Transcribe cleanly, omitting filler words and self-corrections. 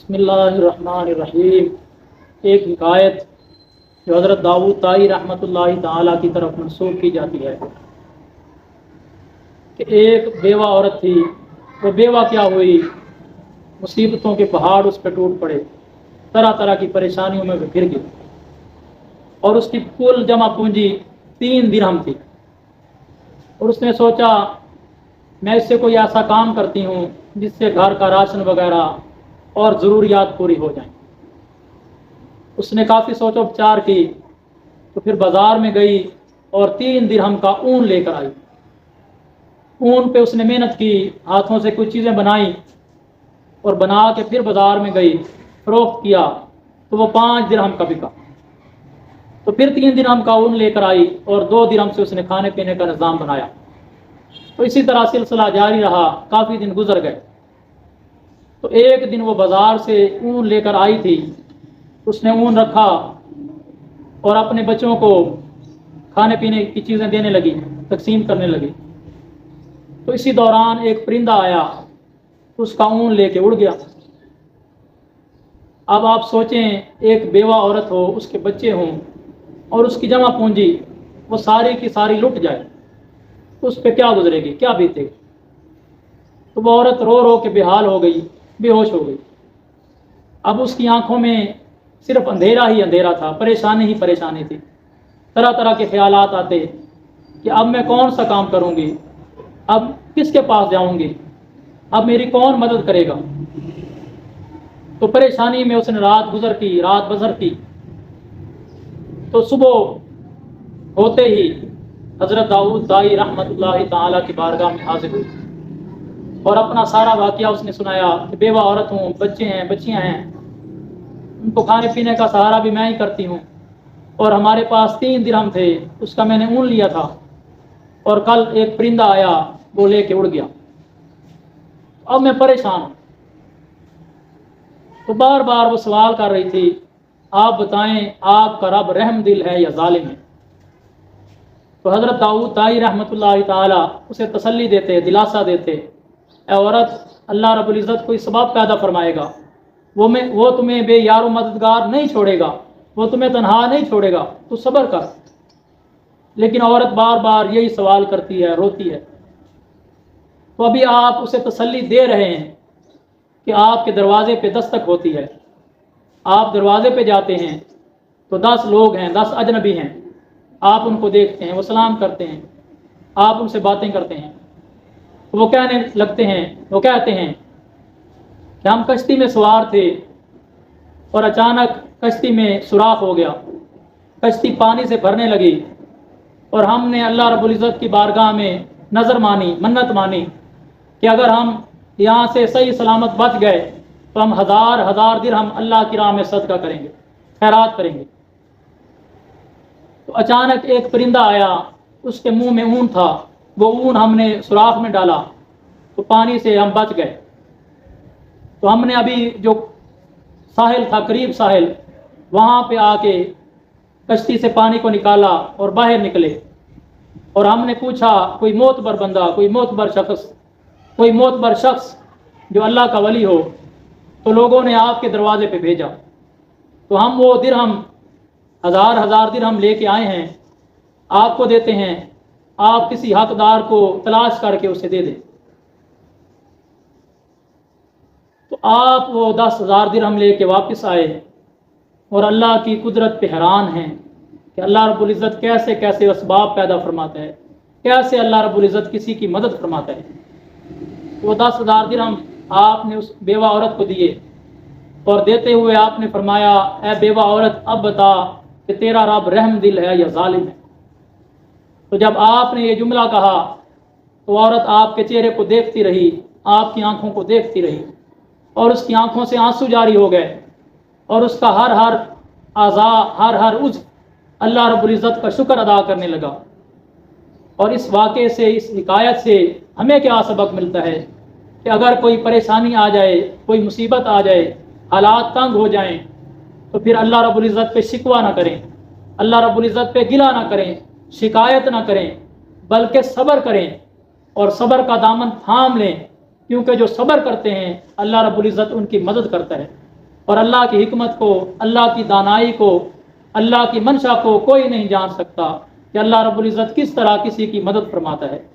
बिस्मिल्लाहिर्रहमानिर्रहीम। एक हिकायत जो हज़रत दाऊद ताई रहमतुल्लाहि ताला की तरफ मंसूब की जाती है कि एक बेवा औरत थी। वो बेवा क्या हुई, मुसीबतों के पहाड़ उस पर टूट पड़े, तरह तरह की परेशानियों में घिर गई और उसकी कुल जमा पूंजी 3 दिरहम थी। और उसने सोचा मैं इससे कोई ऐसा काम करती हूँ जिससे घर का राशन वगैरह और ज़रूरियात पूरी हो जाएं। उसने काफ़ी सोचो विचार की, तो फिर बाज़ार में गई और 3 दिरहम का ऊन लेकर आई। ऊन पे उसने मेहनत की, हाथों से कुछ चीज़ें बनाई और बना के फिर बाज़ार में गई, फ़रोख्त किया तो वो 5 दिरहम का बिका। तो फिर 3 दिरहम का ऊन लेकर आई और 2 दिरहम से उसने खाने पीने का निज़ाम बनाया। तो इसी तरह सिलसिला जारी रहा, काफ़ी दिन गुजर गए। तो एक दिन वो बाज़ार से ऊन लेकर आई थी, उसने ऊन रखा और अपने बच्चों को खाने पीने की चीज़ें देने लगी, तकसीम करने लगी। तो इसी दौरान एक परिंदा आया, उसका ऊन लेके उड़ गया। अब आप सोचें, एक बेवा औरत हो, उसके बच्चे हों और उसकी जमा पूंजी वो सारी की सारी लुट जाए, तो उस पर क्या गुजरेगी, क्या बीतेगी। तो वो औरत रो रो के बेहाल हो गई, बेहोश हो गई। अब उसकी आंखों में सिर्फ अंधेरा ही अंधेरा था, परेशानी ही परेशानी थी। तरह तरह के ख्यालात आते कि अब मैं कौन सा काम करूंगी, अब किसके पास जाऊंगी, अब मेरी कौन मदद करेगा। तो परेशानी में उसने रात बसर की। तो सुबह होते ही हज़रत दाऊद दाई रहमतुल्लाहि ताला की बारगाह में हाजिर हुई और अपना सारा वाक़या उसने सुनाया कि बेवा औरत हूँ, बच्चे हैं, बच्चियाँ हैं, उनको खाने पीने का सहारा भी मैं ही करती हूँ और हमारे पास 3 दिरहम थे, उसका मैंने ऊन लिया था और कल एक परिंदा आया, वो लेके उड़ गया। अब मैं परेशान हूँ। तो बार बार वो सवाल कर रही थी, आप बताएं आपका रब रहम दिल है या जालिम है। तो हज़रत दाऊद ताई रहमतुल्लाहि ताला उसे तसल्ली देते, दिलासा देते, ए औरत, अल्लाह रब्बुल इज़्ज़त कोई सबब पैदा फरमाएगा, वो तुम्हें बेयारो मददगार नहीं छोड़ेगा, वो तुम्हें तन्हा नहीं छोड़ेगा, तू सब्र कर। लेकिन औरत बार बार यही सवाल करती है, रोती है। तो अभी आप उसे तसल्ली दे रहे हैं कि आपके दरवाजे पे दस्तक होती है, आप दरवाजे पे जाते हैं तो 10 लोग हैं, 10 अजनबी हैं, आप उनको देखते हैं, वो सलाम करते हैं, आप उनसे बातें करते हैं। तो वो कहते हैं कि हम कश्ती में सवार थे और अचानक कश्ती में सुराख हो गया, कश्ती पानी से भरने लगी और हमने अल्लाह रब्बुल इज़्ज़त की बारगाह में नज़र मानी, मन्नत मानी कि अगर हम यहाँ से सही सलामत बच गए तो हम हज़ार दिरहम अल्लाह की राह में सदका करेंगे, खैरात करेंगे। तो अचानक एक परिंदा आया, उसके मुंह में ऊन था, वो ऊन हमने सुराख में डाला तो पानी से हम बच गए। तो हमने अभी जो साहिल था, करीब साहिल, वहाँ पे आके कश्ती से पानी को निकाला और बाहर निकले और हमने पूछा कोई मोतबर बंदा, कोई मोतबर शख्स जो अल्लाह का वली हो, तो लोगों ने आपके दरवाजे पे भेजा। तो हम वो दिरहम, हज़ार दिरहम लेके आए हैं, आपको देते हैं, आप किसी हकदार को तलाश करके उसे दे दें। तो आप वो 10,000 दिरहम लेके वापस आए और अल्लाह की कुदरत पे हैरान हैं कि अल्लाह रब्बुल इज़्ज़त कैसे कैसे असबाब पैदा फरमाता है, कैसे अल्लाह रब्बुल इज़्ज़त किसी की मदद फरमाता है। वो 10,000 दिरहम आपने उस बेवा औरत को दिए और देते हुए आपने फरमाया, ए बेवा औरत, अब बता कि तेरा रब रहम दिल है या जालिम है। तो जब आपने ये जुमला कहा तो औरत आपके चेहरे को देखती रही, आपकी आंखों को देखती रही और उसकी आंखों से आंसू जारी हो गए और उसका हर आज़ा, हर उज़्व अल्लाह रब्बुल इज़्ज़त का शुक्र अदा करने लगा। और इस वाक़े से, इस हिकायत से हमें क्या सबक मिलता है कि अगर कोई परेशानी आ जाए, कोई मुसीबत आ जाए, हालात तंग हो जाएं, तो फिर अल्लाह रब्बुल इज़्ज़त पे शिकवा ना करें, अल्लाह रब्बुल इज़्ज़त पे गिला ना करें, शिकायत ना करें, बल्कि सब्र करें और सब्र का दामन थाम लें, क्योंकि जो सब्र करते हैं अल्लाह रब्बुल इज़्ज़त उनकी मदद करता है। اور اللہ کی حکمت کو، اللہ کی دانائی کو، اللہ کی منشا کو کوئی نہیں جان سکتا کہ اللہ رب العزت کس طرح کسی کی مدد فرماتا ہے۔